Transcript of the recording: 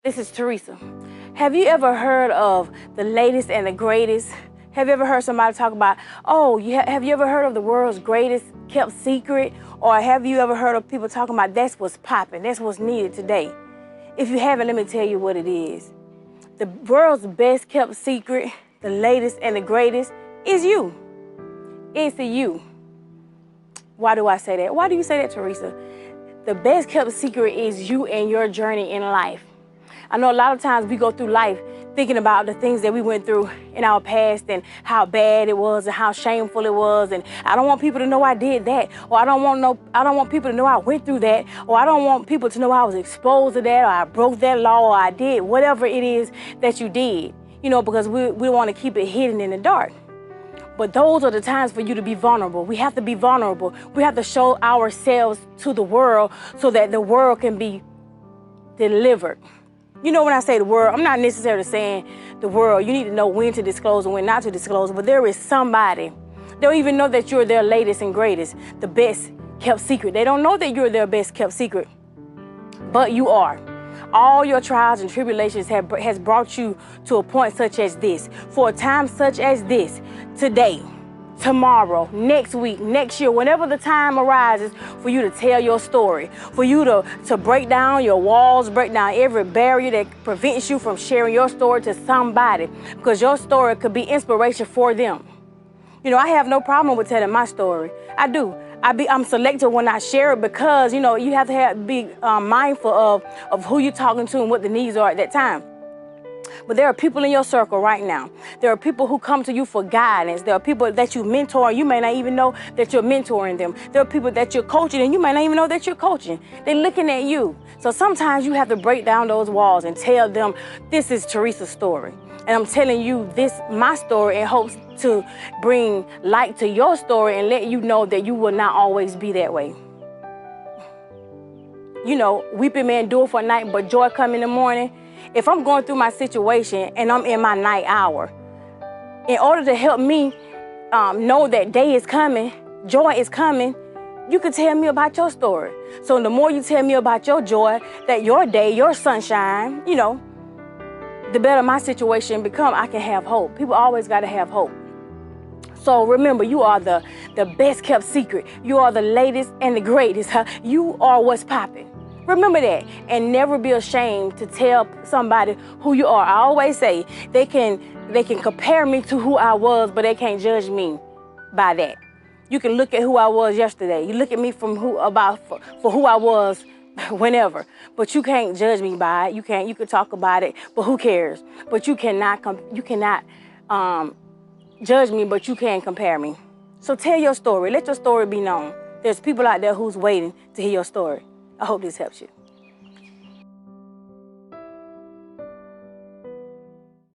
This is Teresa. Have you ever heard of the latest and the greatest? Have you ever heard somebody talk about, oh, have you ever heard of the world's greatest kept secret? Or have you ever heard of people talking about that's what's popping, that's what's needed today? If you haven't, let me tell you what it is. The world's best kept secret, the latest and the greatest, is you. It's you. Why do I say that? Why do you say that, Teresa? The best kept secret is you and your journey in life. I know a lot of times we go through life thinking about the things that we went through in our past and how bad it was and how shameful it was, and I don't want people to know I did that, or I don't want people to know I went through that, or I don't want people to know I was exposed to that, or I broke that law, or I did whatever it is that you did, because we want to keep it hidden in the dark. But those are the times for you to be vulnerable. We have to be vulnerable. We have to show ourselves to the world so that the world can be delivered. When I say the world, I'm not necessarily saying the world. You need to know when to disclose and when not to disclose. But there is somebody. They don't even know that you're their latest and greatest, the best kept secret. They don't know that you're their best kept secret, but you are. All your trials and tribulations has brought you to a point such as this, for a time such as this, today, tomorrow, next week, next year, whenever the time arises for you to tell your story, for you to break down your walls, break down every barrier that prevents you from sharing your story to somebody, because your story could be inspiration for them. I have no problem with telling my story. I do. I'm selective when I share it because, you have to be mindful of who you're talking to and what the needs are at that time. But there are people in your circle right now. There are people who come to you for guidance. There are people that you mentor, and you may not even know that you're mentoring them. There are people that you're coaching, and you may not even know that you're coaching. They're looking at you. So sometimes you have to break down those walls and tell them, this is Teresa's story. And I'm telling you my story, in hopes to bring light to your story and let you know that you will not always be that way. Weeping may endure for a night, but joy come in the morning. If I'm going through my situation and I'm in my night hour, in order to help me know that day is coming, joy is coming, you can tell me about your story. So the more you tell me about your joy, that your day, your sunshine, the better my situation become. I can have hope. People always got to have hope. So remember, you are the best kept secret. You are the latest and the greatest. You are what's popping. Remember that, and never be ashamed to tell somebody who you are. I always say they can compare me to who I was, but they can't judge me by that. You can look at who I was yesterday. You look at me for who I was whenever, but you can't judge me by it. You can talk about it, but who cares? But you cannot judge me, but you can compare me. So tell your story. Let your story be known. There's people out there who's waiting to hear your story. I hope this helps you.